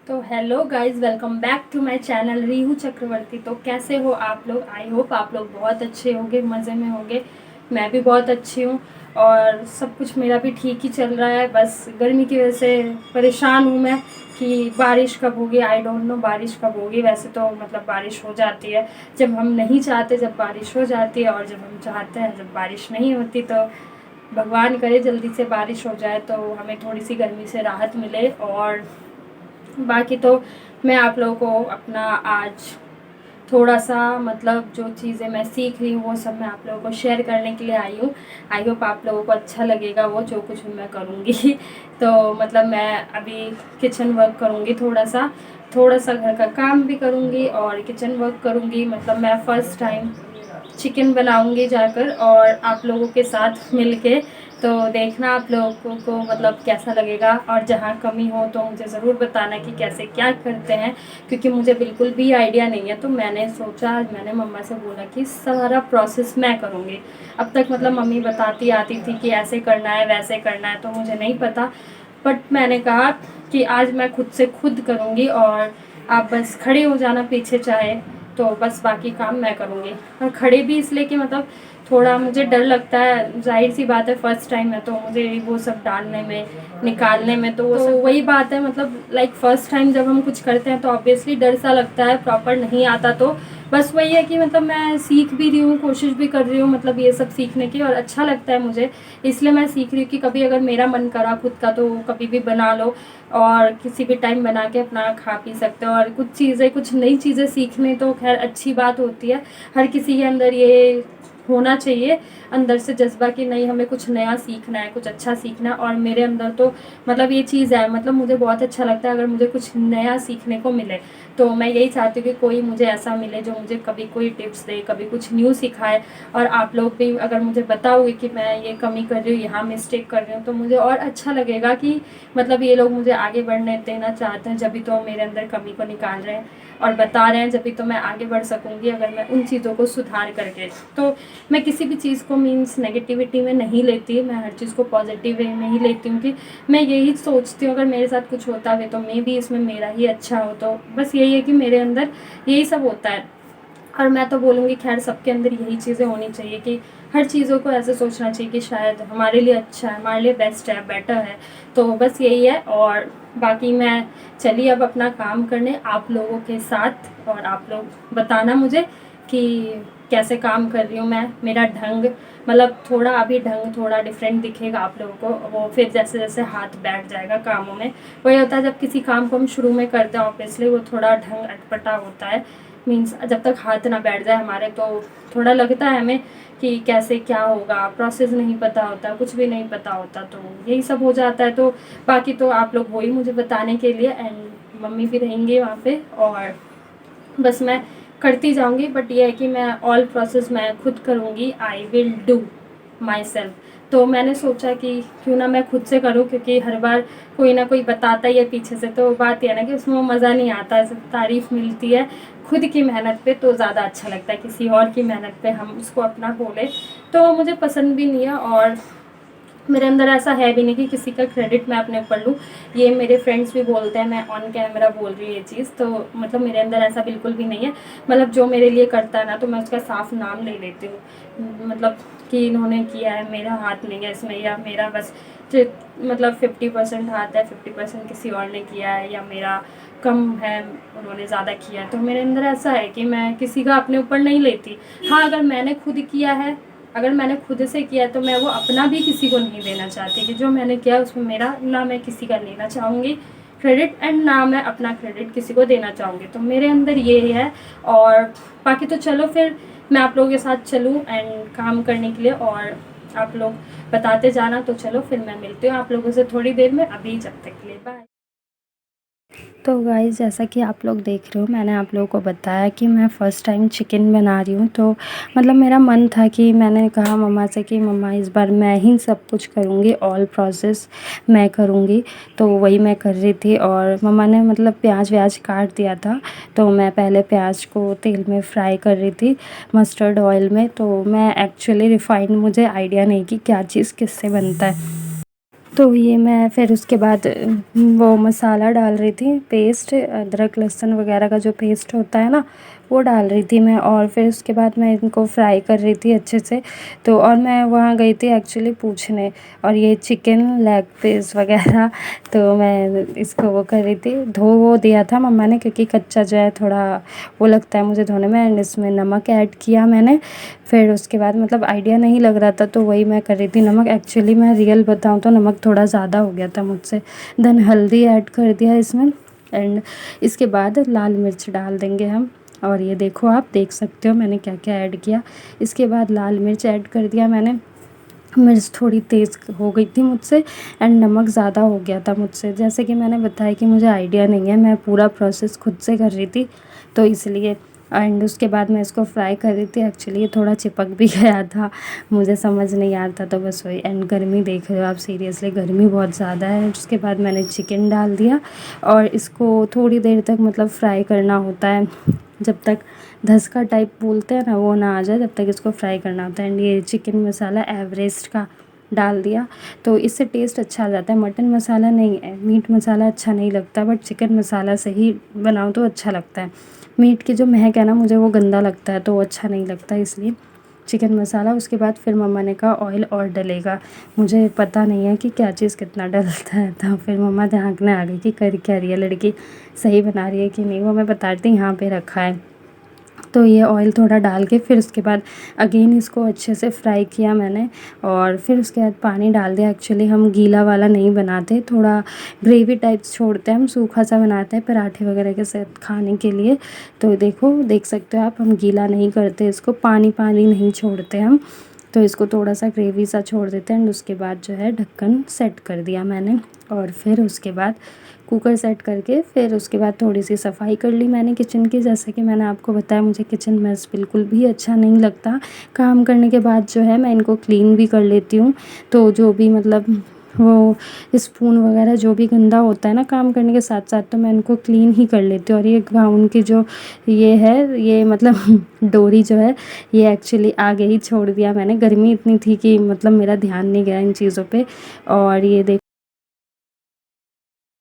तो hello guys, welcome back to my channel Rihu Chakraborty. तो कैसे हो आप लोग? आई होप आप लोग बहुत अच्छे होंगे, मज़े में होंगे। मैं भी बहुत अच्छी हूँ और सब कुछ मेरा भी ठीक ही चल रहा है। बस गर्मी की वजह से परेशान हूँ मैं कि बारिश कब होगी। आई डोंट नो बारिश कब होगी। वैसे तो मतलब बारिश हो जाती है जब हम नहीं चाहते, जब बारिश हो जाती है, और जब हम चाहते हैं जब बारिश नहीं होती। तो भगवान करे जल्दी से बारिश हो जाए तो हमें थोड़ी सी गर्मी से राहत मिले। और बाकी तो मैं आप लोगों को अपना आज थोड़ा सा मतलब जो चीज़ें मैं सीख रही हूँ वो सब मैं आप लोगों को शेयर करने के लिए आई हूँ। आई होप आप लोगों को अच्छा लगेगा वो जो कुछ भी मैं करूँगी। तो मतलब मैं अभी किचन वर्क करूँगी, थोड़ा सा घर का काम भी करूँगी और किचन वर्क करूँगी। मतलब मैं फ़र्स्ट टाइम चिकन बनाऊंगी जाकर और आप लोगों के साथ मिलके। तो देखना आप लोगों को मतलब कैसा लगेगा, और जहाँ कमी हो तो मुझे ज़रूर बताना कि कैसे क्या करते हैं, क्योंकि मुझे बिल्कुल भी आइडिया नहीं है। तो मैंने सोचा, मैंने मम्मा से बोला कि सारा प्रोसेस मैं करूँगी। अब तक मतलब मम्मी बताती आती थी कि ऐसे करना है वैसे करना है, तो मुझे नहीं पता। बट मैंने कहा कि आज मैं खुद से खुद करूँगी और आप बस खड़े हो जाना पीछे चाहे, तो बस बाकी काम मैं करूँगी। और खड़े भी इसलिए कि मतलब थोड़ा मुझे डर लगता है, जाहिर सी बात है फर्स्ट टाइम है तो मुझे वो सब डालने में निकालने में तो वो तो सब वही बात है। मतलब लाइक फर्स्ट टाइम जब हम कुछ करते हैं तो ऑब्वियसली डर सा लगता है, प्रॉपर नहीं आता। तो बस वही है कि मतलब मैं सीख भी रही हूँ, कोशिश भी कर रही हूँ मतलब ये सब सीखने की, और अच्छा लगता है मुझे, इसलिए मैं सीख रही हूँ कि कभी अगर मेरा मन करा खुद का तो कभी भी बना लो और किसी भी टाइम बना के अपना खा पी सकते हो। और कुछ नई चीज़ें सीखने तो खैर अच्छी बात होती है, हर किसी के अंदर ये होना चाहिए अंदर से जज्बा कि नहीं हमें कुछ नया सीखना है, कुछ अच्छा सीखना है। और मेरे अंदर तो मतलब ये चीज़ है, मतलब मुझे बहुत अच्छा लगता है अगर मुझे कुछ नया सीखने को मिले। तो मैं यही चाहती हूँ कि कोई मुझे ऐसा मिले जो मुझे कभी कोई टिप्स दे, कभी कुछ न्यू सिखाए। और आप लोग भी अगर मुझे बताओगे कि मैं ये कमी कर रही हूँ, यहाँ मिस्टेक कर रही हूँ, तो मुझे और अच्छा लगेगा कि मतलब ये लोग मुझे आगे बढ़ने देना चाहते हैं, जब भी तो मेरे अंदर कमी को निकाल रहे हैं और बता रहे हैं, जब भी तो मैं आगे बढ़ सकूँगी अगर मैं उन चीज़ों को सुधार करके। तो मैं किसी भी चीज़ को मीन्स नेगेटिविटी में नहीं लेती, मैं हर चीज़ को पॉजिटिव वे में ही लेती हूँ कि मैं यही सोचती हूँ अगर मेरे साथ कुछ होता है तो मे भी इसमें मेरा ही अच्छा हो। तो बस यही है कि मेरे अंदर यही सब होता है। और मैं तो बोलूँगी खैर सबके अंदर यही चीज़ें होनी चाहिए कि हर चीज़ों को ऐसे सोचना चाहिए कि शायद हमारे लिए अच्छा है, हमारे लिए बेस्ट है, बेटर है। तो बस यही है। और बाकी मैं चलिए अब अपना काम करने आप लोगों के साथ, और आप लोग बताना मुझे कि कैसे काम कर रही हूँ मैं, मेरा ढंग मतलब थोड़ा अभी ढंग थोड़ा डिफरेंट दिखेगा आप लोगों को, वो फिर जैसे जैसे हाथ बैठ जाएगा कामों में। वही होता है जब किसी काम को हम शुरू में करते हैं, ऑब्वियसली वो थोड़ा ढंग अटपटा होता है, मीन्स जब तक हाथ ना बैठ जाए हमारे तो थोड़ा लगता है हमें कि कैसे क्या होगा, प्रोसेस नहीं पता होता, कुछ भी नहीं पता होता, तो यही सब हो जाता है। तो बाकी तो आप लोग वही मुझे बताने के लिए, एंड मम्मी भी रहेंगे वहाँ पे, और बस मैं करती जाऊँगी। बट ये है कि मैं ऑल प्रोसेस मैं खुद करूँगी, I will do my self. तो मैंने सोचा कि क्यों ना मैं खुद से करूँ, क्योंकि हर बार कोई ना कोई बताता ही है पीछे से, तो बात यह ना कि उसमें मज़ा नहीं आता है, सिर्फ तारीफ़ मिलती है। खुद की मेहनत पे तो ज़्यादा अच्छा लगता है, किसी और की मेहनत पे हम उसको अपना बोले तो मुझे पसंद भी नहीं है। और मेरे अंदर ऐसा है भी नहीं कि किसी का क्रेडिट मैं अपने ऊपर लूँ। ये मेरे फ्रेंड्स भी बोलते हैं, मैं ऑन कैमरा बोल रही हूँ ये चीज़, तो मतलब मेरे अंदर ऐसा बिल्कुल भी नहीं है। मतलब जो मेरे लिए करता है ना तो मैं उसका साफ नाम ले लेती हूँ, मतलब कि इन्होंने किया है, मेरा हाथ नहीं है इसमें, या मेरा बस मतलब 50% हाथ है, 50% किसी और ने किया है, या मेरा कम है उन्होंने ज़्यादा किया है। तो मेरे अंदर ऐसा है कि मैं किसी का अपने ऊपर नहीं लेती। हाँ, अगर मैंने खुद किया है, अगर मैंने खुद से किया है तो मैं वो अपना भी किसी को नहीं देना चाहती कि जो मैंने किया उसमें मेरा ना मैं किसी का लेना चाहूँगी क्रेडिट, एंड ना मैं अपना क्रेडिट किसी को देना चाहूँगी। तो मेरे अंदर ये है। और बाकी तो चलो फिर मैं आप लोगों के साथ चलूँ एंड काम करने के लिए, और आप लोग बताते जाना। तो चलो फिर मैं मिलती हूँ आप लोगों से थोड़ी देर में, अभी जब तक के लिए बाय। तो गाइस जैसा कि आप लोग देख रहे हो, मैंने आप लोगों को बताया कि मैं फ़र्स्ट टाइम चिकन बना रही हूँ। तो मतलब मेरा मन था कि मैंने कहा मम्मा से कि मम्मा इस बार मैं ही सब कुछ करूँगी, ऑल प्रोसेस मैं करूँगी। तो वही मैं कर रही थी, और मम्मा ने मतलब प्याज व्याज काट दिया था, तो मैं पहले प्याज को तेल में फ्राई कर रही थी मस्टर्ड ऑयल में। तो मैं एक्चुअली रिफ़ाइंड, मुझे आइडिया नहीं कि क्या चीज़ किससे बनता है। तो ये मैं फिर उसके बाद वो मसाला डाल रही थी, पेस्ट अदरक लहसुन वगैरह का जो पेस्ट होता है ना, वो डाल रही थी मैं। और फिर उसके बाद मैं इनको फ्राई कर रही थी अच्छे से। तो और मैं वहाँ गई थी एक्चुअली पूछने, और ये चिकन लेग पीस वगैरह तो मैं इसको वो कर रही थी, धो वो दिया था मम्मा ने, क्योंकि कच्चा जो है थोड़ा वो लगता है मुझे धोने में। एंड इसमें नमक ऐड किया मैंने। फिर उसके बाद मतलब आइडिया नहीं लग रहा था, तो वही मैं कर रही थी। नमक एक्चुअली मैं रियल बताऊँ तो नमक थोड़ा ज़्यादा हो गया था मुझसे। देन हल्दी ऐड कर दिया इसमें। एंड इसके बाद लाल मिर्च डाल देंगे हम। और ये देखो, आप देख सकते हो मैंने क्या क्या ऐड किया। इसके बाद लाल मिर्च ऐड कर दिया मैंने। मिर्च थोड़ी तेज़ हो गई थी मुझसे, एंड नमक ज़्यादा हो गया था मुझसे। जैसे कि मैंने बताया कि मुझे आइडिया नहीं है, मैं पूरा प्रोसेस खुद से कर रही थी, तो इसलिए। एंड उसके बाद मैं इसको फ्राई कर रही थी। एक्चुअली ये थोड़ा चिपक भी गया था, मुझे समझ नहीं आ रहा था, तो बस वही। एंड गर्मी देख रहे हो आप, सीरियसली गर्मी बहुत ज़्यादा है। उसके बाद मैंने चिकन डाल दिया, और इसको थोड़ी देर तक मतलब फ्राई करना होता है, जब तक धसका टाइप बोलते हैं ना, वो ना आ जाए, तब तक इसको फ्राई करना होता है। एंड ये चिकन मसाला एवरेस्ट का डाल दिया, तो इससे टेस्ट अच्छा आ जाता है। मटन मसाला नहीं है, मीट मसाला अच्छा नहीं लगता, बट चिकन मसाला से ही बनाओ तो अच्छा लगता है। मीट की जो महक है ना, मुझे वो गंदा लगता है, तो वो अच्छा नहीं लगता, इसलिए चिकन मसाला। उसके बाद फिर मम्मा ने कहा ऑयल और डलेगा। मुझे पता नहीं है कि क्या चीज़ कितना डलता है, तो फिर मम्मा झाँकने आ गई कि कर क्या रही है लड़की, सही बना रही है कि नहीं। वो मैं बता रही थी यहाँ पे रखा है। तो ये ऑयल थोड़ा डाल के फिर उसके बाद अगेन इसको अच्छे से फ्राई किया मैंने। और फिर उसके बाद पानी डाल दिया। एक्चुअली हम गीला वाला नहीं बनाते, थोड़ा ग्रेवी टाइप छोड़ते हैं, हम सूखा सा बनाते हैं पराठे वगैरह के साथ खाने के लिए। तो देखो, देख सकते हो आप, हम गीला नहीं करते इसको, पानी पानी नहीं छोड़ते हम, तो इसको थोड़ा सा ग्रेवी सा छोड़ देते हैं। एंड उसके बाद जो है ढक्कन सेट कर दिया मैंने। और फिर उसके बाद कुकर सेट करके फिर उसके बाद थोड़ी सी सफाई कर ली मैंने किचन की। जैसे कि मैंने आपको बताया, मुझे किचन मेस बिल्कुल भी अच्छा नहीं लगता। काम करने के बाद जो है मैं इनको क्लीन भी कर लेती हूँ। तो जो भी मतलब वो स्पून वगैरह जो भी गंदा होता है ना काम करने के साथ साथ, तो मैं इनको क्लीन ही कर लेती हूँ। और ये गाउन की जो ये है, ये मतलब डोरी जो है, ये एक्चुअली आगे ही छोड़ दिया मैंने। गर्मी इतनी थी कि मतलब मेरा ध्यान नहीं गया इन चीज़ों पे। और ये देख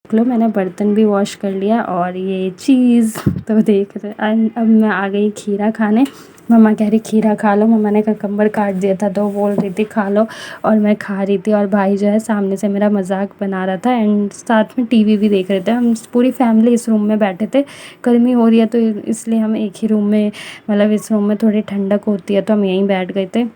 लो, मैंने बर्तन भी वॉश कर लिया। और ये चीज़ तो देख रहे। अब मैं आ गई खीरा खाने। मम्मा कह रही खीरा खा लो, मम्मा ने ककम्बर काट दिया था तो बोल रही थी खा लो, और मैं खा रही थी। और भाई जो है सामने से मेरा मजाक बना रहा था, एंड साथ में टीवी भी देख रहे थे। हम पूरी फैमिली इस रूम में बैठे थे। गर्मी हो रही है तो इसलिए हम एक ही रूम में, मतलब इस रूम में थोड़ी ठंडक होती है, तो हम यहीं बैठ गए थे।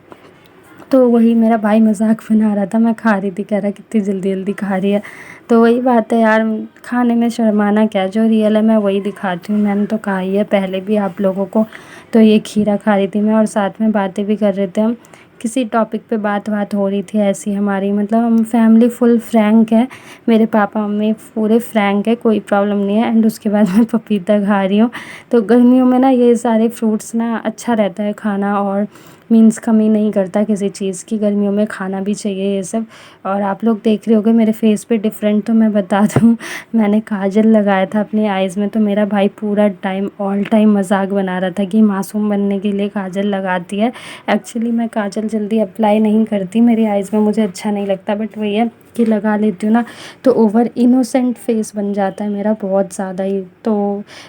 तो वही मेरा भाई मजाक बना रहा था, मैं खा रही थी, कह रहा कितनी जल्दी जल्दी खा रही है। तो वही बात है यार, खाने में शर्माना क्या, जो रियल है मैं वही दिखाती हूँ। मैंने तो कहा ही है पहले भी आप लोगों को। तो ये खीरा खा रही थी मैं, और साथ में बातें भी कर रहे थे हम। किसी टॉपिक पे बात हो रही थी ऐसी हमारी, मतलब हम फैमिली फुल फ्रैंक है। मेरे पापा मम्मी पूरे फ्रैंक है, कोई प्रॉब्लम नहीं है। एंड उसके बाद मैं पपीता खा रही हूँ। तो गर्मियों में ना ये सारे फ्रूट्स ना अच्छा रहता है खाना, और मीन्स कमी नहीं करता किसी चीज़ की। गर्मियों में खाना भी चाहिए ये सब। और आप लोग देख रहे होगे मेरे फेस पे डिफरेंट, तो मैं बता दूँ मैंने काजल लगाया था अपनी आइज़ में। तो मेरा भाई पूरा टाइम ऑल टाइम मजाक बना रहा था कि मासूम बनने के लिए काजल लगाती है। एक्चुअली मैं काजल जल्दी अप्लाई नहीं करती मेरी आइज़ में, मुझे अच्छा नहीं लगता, बट वही है कि लगा लेती हूँ ना, तो ओवर इनोसेंट फेस बन जाता है मेरा बहुत ज़्यादा ही। तो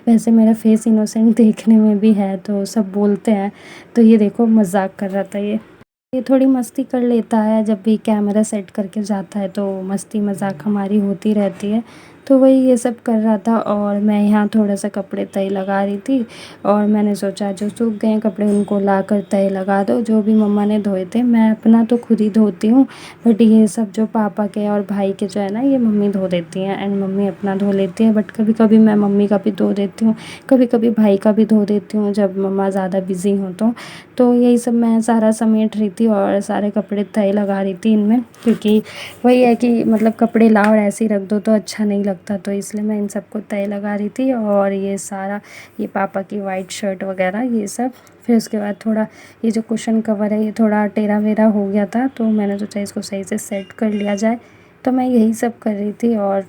वैसे मेरा फेस इनोसेंट देखने में भी है, तो सब बोलते हैं। तो ये देखो मजाक कर रहा था ये थोड़ी मस्ती कर लेता है, जब भी कैमरा सेट करके जाता है तो मस्ती मजाक हमारी होती रहती है। तो वही ये सब कर रहा था, और मैं यहाँ थोड़ा सा कपड़े तय लगा रही थी। और मैंने सोचा जो सूख गए कपड़े उनको ला कर तय लगा दो, जो भी मम्मा ने धोए थे। मैं अपना तो खुद ही धोती हूँ, बट ये सब जो पापा के और भाई के जो है ना, ये मम्मी धो देती हैं। एंड मम्मी अपना धो लेती है, बट कभी कभी मैं मम्मी का भी धो देती हूँ, कभी कभी भाई का भी धो देती हूँ, जब मम्मा ज़्यादा बिज़ी हों तो यही सब मैं सारा समेट रही थी, और सारे कपड़े तय लगा रही थी इनमें। क्योंकि वही है कि मतलब कपड़े लाओ और ऐसे ही रख दो तो अच्छा नहीं लगता, तो इसलिए मैं इन सबको तय लगा रही थी। और ये सारा, ये पापा की वाइट शर्ट वगैरह ये सब। फिर उसके बाद थोड़ा ये जो कुशन कवर है ये थोड़ा टेढ़ा वेढ़ा हो गया था, तो मैंने सोचा इसको सही से सेट कर लिया जाए। तो मैं यही सब कर रही थी। और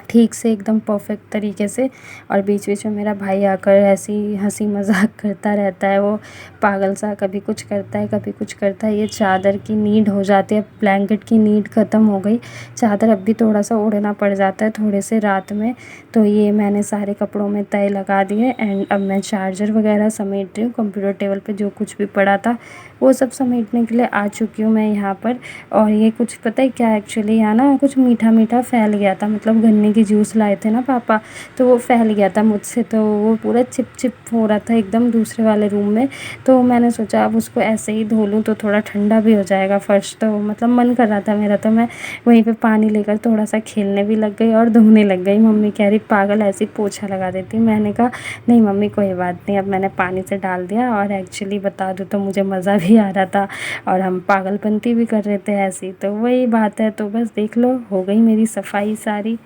ठीक से एकदम परफेक्ट तरीके से। और बीच बीच में मेरा भाई आकर ऐसी हंसी मजाक करता रहता है, वो पागल सा, कभी कुछ करता है कभी कुछ करता है। ये चादर की नीड हो जाती है, ब्लैंकेट की नीड ख़त्म हो गई, चादर अब भी थोड़ा सा ओढ़ना पड़ जाता है थोड़े से रात में। तो ये मैंने सारे कपड़ों में तय लगा दिए एंड अब मैं चार्जर वगैरह समेट रही हूँ। कंप्यूटर टेबल पे जो कुछ भी पड़ा था वो सब समेटने के लिए आ चुकी हूँ मैं यहाँ पर। और ये कुछ पता है क्या, एक्चुअली यहाँ ना कुछ मीठा मीठा फैल गया था, मतलब गन्ने की जूस लाए थे ना पापा, तो वो फैल गया था मुझसे, तो वो पूरा चिप चिप हो रहा था एकदम दूसरे वाले रूम में। तो मैंने सोचा अब उसको ऐसे ही धो लूँ तो थोड़ा ठंडा भी हो जाएगा फर्श, तो मतलब मन कर रहा था मेरा, तो मैं वहीं पे पानी लेकर थोड़ा सा खेलने भी लग गई और धोने लग गई। मम्मी कह रही पागल ऐसे ही पोछा लगा देती। मैंने कहा नहीं मम्मी कोई बात नहीं, अब मैंने पानी से डाल दिया। और एक्चुअली बता दूँ तो मुझे मज़ा भी आ रहा था और हम पागलपंती भी कर रहे थे ऐसी, तो वही बात है। तो बस देख लो हो गई मेरी सफाई सारी।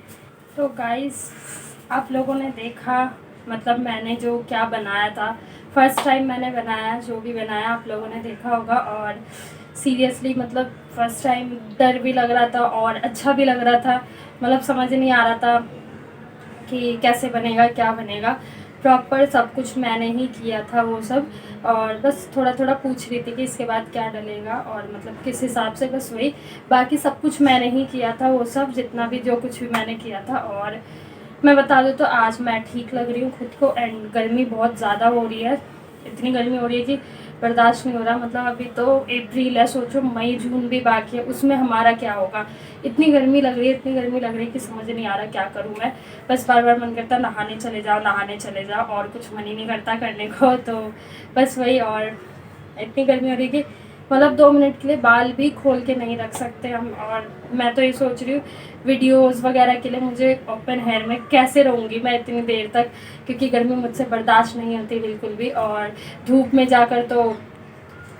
तो गाइस आप लोगों ने देखा मतलब मैंने जो क्या बनाया था, फर्स्ट टाइम मैंने बनाया, जो भी बनाया आप लोगों ने देखा होगा। और सीरियसली मतलब फर्स्ट टाइम डर भी लग रहा था और अच्छा भी लग रहा था, मतलब समझ नहीं आ रहा था कि कैसे बनेगा क्या बनेगा। प्रॉपर सब कुछ मैंने ही किया था वो सब, और बस थोड़ा थोड़ा पूछ रही थी कि इसके बाद क्या डलेगा और मतलब किस हिसाब से, बस वही। बाकी सब कुछ मैंने ही किया था वो सब, जितना भी जो कुछ भी मैंने किया था। और मैं बता दूँ तो आज मैं ठीक लग रही हूँ खुद को। एंड गर्मी बहुत ज़्यादा हो रही है, इतनी गर्मी हो रही है कि बर्दाश्त नहीं हो रहा। मतलब अभी तो अप्रैल है, सोचो मई जून भी बाकी है, उसमें हमारा क्या होगा। इतनी गर्मी लग रही है, इतनी गर्मी लग रही है कि समझ नहीं आ रहा क्या करूँ मैं। बस बार बार मन करता नहाने चले जाओ नहाने चले जाओ, और कुछ मन ही नहीं करता करने को। तो बस वही, और इतनी गर्मी हो रही है कि मतलब 2 मिनट के लिए बाल भी खोल के नहीं रख सकते हम। और मैं तो ये सोच रही हूँ वीडियोस वगैरह के लिए मुझे ओपन हेयर में कैसे रहूँगी मैं इतनी देर तक, क्योंकि गर्मी मुझसे बर्दाश्त नहीं होती बिल्कुल भी। और धूप में जाकर तो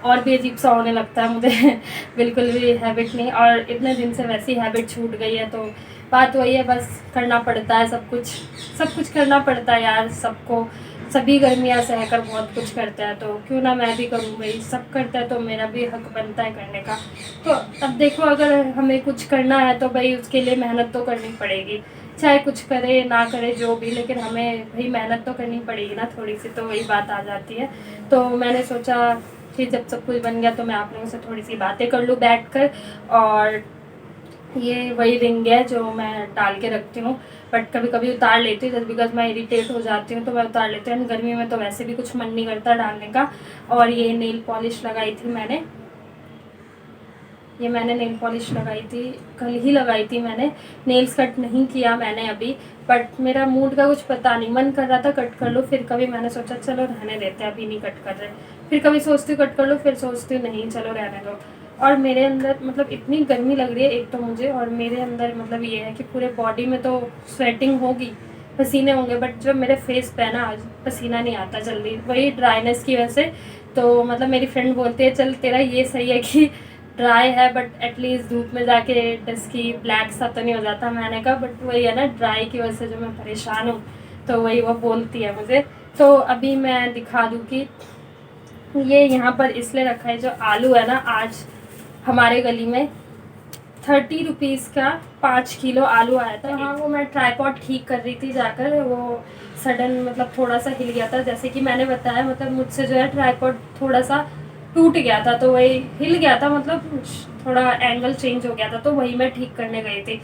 और भी अजीब सा होने लगता है मुझे बिल्कुल भी हैबिट नहीं, और इतने दिन से वैसी हैबिट छूट गई है। तो बात वही है, बस करना पड़ता है सब कुछ करना पड़ता है यार सबको। सभी गर्मियाँ सहकर बहुत कुछ करते हैं, तो क्यों ना मैं भी करूँ भाई, सब करता है तो मेरा भी हक बनता है करने का। तो अब देखो अगर हमें कुछ करना है तो भाई उसके लिए मेहनत तो करनी पड़ेगी, चाहे कुछ करे ना करे जो भी, लेकिन हमें भाई मेहनत तो करनी पड़ेगी ना थोड़ी सी। तो वही बात आ जाती है। तो मैंने सोचा कि जब सब कुछ बन गया तो मैं आप लोगों से थोड़ी सी बातें कर लूँ बैठकर। और ये वही रिंग है जो मैं डाल के रखती हूँ, बट कभी कभी उतार लेती हूँ जस्ट बिकॉज मैं इरिटेट हो जाती हूँ, तो मैं उतार लेती हूँ। गर्मी में तो वैसे भी कुछ मन नहीं करता डालने का। और ये नेल पॉलिश लगाई थी मैंने, ये मैंने नेल पॉलिश लगाई थी, कल ही लगाई थी मैंने। नेल्स कट नहीं किया मैंने अभी, बट मेरा मूड का कुछ पता नहीं, मन कर रहा था कट कर लो, फिर कभी मैंने सोचा चलो रहने देते हैं अभी नहीं कट कर रहे, फिर कभी सोचती हूँ कट कर लो, फिर सोचती हूँ नहीं चलो रहने दो। और मेरे अंदर मतलब इतनी गर्मी लग रही है एक तो मुझे, और मेरे अंदर मतलब ये है कि पूरे बॉडी में तो स्वेटिंग होगी, पसीने होंगे, बट जो मेरे फेस पे है ना आज पसीना नहीं आता जल्दी, वही ड्राइनेस की वजह से। तो मतलब मेरी फ्रेंड बोलती है चल तेरा ये सही है कि ड्राई है बट एटलीस्ट धूप में जाके डस्की ब्लैक सा तो नहीं हो जाता। मैंने कहा बट वही है ना ड्राई की वजह से जो मैं परेशान हूँ, तो वही वो बोलती है मुझे। तो अभी मैं दिखा दूँ कि ये यहाँ पर इसलिए रखा है, जो आलू है ना आज हमारे गली में 30 रुपीज़ का 5 किलो आलू आया था। हाँ वो मैं ट्राईपॉड ठीक कर रही थी जाकर, वो सडन मतलब थोड़ा सा हिल गया था, जैसे कि मैंने बताया मतलब मुझसे जो है ट्राईपॉड थोड़ा सा टूट गया था, तो वही हिल गया था, मतलब थोड़ा एंगल चेंज हो गया था, तो वही मैं ठीक करने गई थी।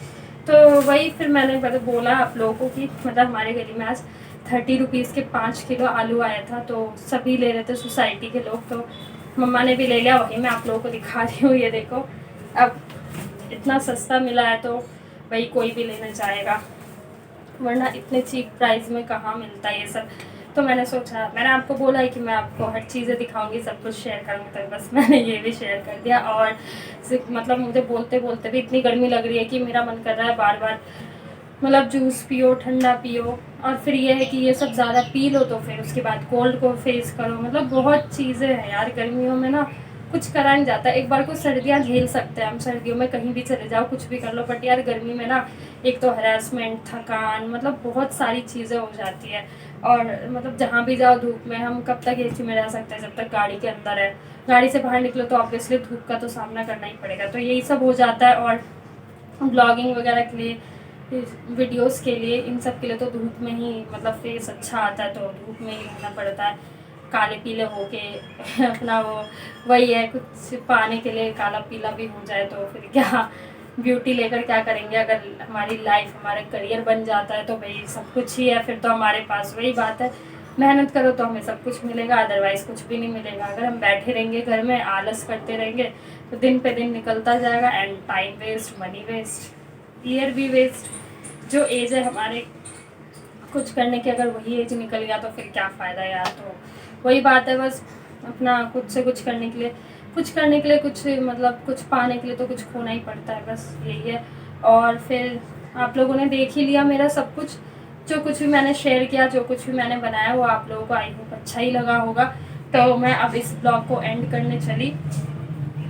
तो वही फिर मैंने बोला आप लोगों को कि मतलब हमारे गली में आज 30 रुपीज़ के 5 किलो आलू आया था, तो सभी ले रहे थे सोसाइटी के लोग, तो मम्मा ने भी ले लिया, वही मैं आप लोगों को दिखा रही हूँ। ये देखो अब इतना सस्ता मिला है तो भाई कोई भी लेना चाहेगा, वरना इतने चीप प्राइस में कहाँ मिलता है ये सब। तो मैंने सोचा, मैंने आपको बोला है कि मैं आपको हर चीज़ें दिखाऊंगी, सब कुछ शेयर करूँगी, तो बस मैंने ये भी शेयर कर दिया। और सिर्फ मतलब मुझे बोलते बोलते भी इतनी गर्मी लग रही है कि मेरा मन कर रहा है बार बार मतलब जूस पियो, ठंडा पियो, और फिर ये है कि ये सब ज़्यादा पी लो तो फिर उसके बाद कोल्ड को फेस करो, मतलब बहुत चीज़ें हैं यार गर्मियों में ना, कुछ करा नहीं जाता। एक बार को सर्दियाँ झेल सकते हैं हम, सर्दियों में कहीं भी चले जाओ कुछ भी कर लो, बट यार गर्मी में ना एक तो हरासमेंट, थकान, मतलब बहुत सारी चीज़ें हो जाती है। और मतलब जहाँ भी जाओ धूप में, हम कब तक एसी में रह सकते हैं जब तक गाड़ी के अंदर है, गाड़ी से बाहर निकलो तो ऑब्वियसली धूप का तो सामना करना ही पड़ेगा, तो यही सब हो जाता है। और ब्लॉगिंग वगैरह के लिए वीडियोस के लिए, इन सब के लिए तो धूप में ही मतलब फेस अच्छा आता है, तो धूप में ही रहना पड़ता है। काले पीले होके अपना वो वही है, कुछ पाने के लिए काला पीला भी हो जाए तो फिर क्या, ब्यूटी लेकर क्या करेंगे। अगर हमारी लाइफ हमारा करियर बन जाता है तो भाई सब कुछ ही है, फिर तो हमारे पास वही बात है, मेहनत करो तो हमें सब कुछ मिलेगा, अदरवाइज़ कुछ भी नहीं मिलेगा। अगर हम बैठे रहेंगे घर में आलस करते रहेंगे तो दिन पे दिन निकलता जाएगा, and time waste, money waste, year भी वेस्ट। जो एज है हमारे कुछ करने की, अगर वही एज निकल गया तो फिर क्या फ़ायदा यार। तो वही बात है, बस अपना खुद से कुछ करने के लिए, कुछ मतलब कुछ पाने के लिए तो कुछ खोना ही पड़ता है, बस यही है। और फिर आप लोगों ने देख ही लिया मेरा सब कुछ, जो कुछ भी मैंने शेयर किया, जो कुछ भी मैंने बनाया, वो आप लोगों को आई होप अच्छा ही लगा होगा। तो मैं अब इस ब्लॉग को एंड करने चली,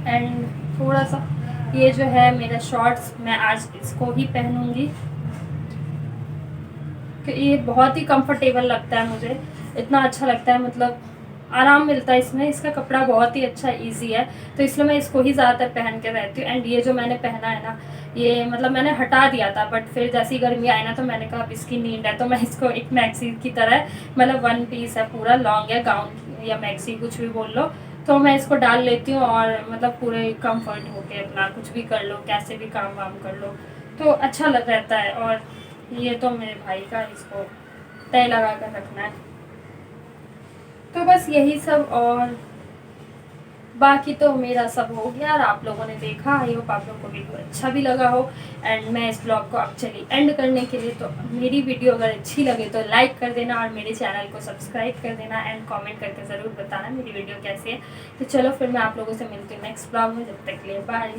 एंड थोड़ा सा ये जो है मेरा शॉर्ट्स, मैं आज इसको ही पहनूंगी, कि ये बहुत ही कंफर्टेबल लगता है मुझे, इतना अच्छा लगता है, मतलब आराम मिलता है इसमें, इसका कपड़ा बहुत ही अच्छा इजी है, तो इसलिए मैं इसको ही ज़्यादातर पहन के रहती हूँ। एंड ये जो मैंने पहना है ना, ये मतलब मैंने हटा दिया था, बट फिर जैसी गर्मी आई ना तो मैंने कहा अब इसकी नीड है, तो मैं इसको एक मैक्सी की तरह, मतलब वन पीस है, पूरा लॉन्ग है, गाउन या मैक्सी कुछ भी बोल लो, तो मैं इसको डाल लेती हूँ और मतलब पूरे कंफर्ट होके अपना कुछ भी कर लो, कैसे भी काम वाम कर लो, तो अच्छा लग रहता है। और ये तो मेरे भाई का, इसको तय लगा कर रखना है, तो बस यही सब। और बाकी तो मेरा सब हो गया, और आप लोगों ने देखा, आई होप आप लोगों को वीडियो अच्छा भी लगा हो। एंड मैं इस ब्लॉग को अब चली एंड करने के लिए, तो मेरी वीडियो अगर अच्छी लगे तो लाइक कर देना, और मेरे चैनल को सब्सक्राइब कर देना, एंड कमेंट करके ज़रूर बताना मेरी वीडियो कैसी है। तो चलो फिर मैं आप लोगों से मिलती हूँ नेक्स्ट ब्लॉग में, जब तक के लिए बाय।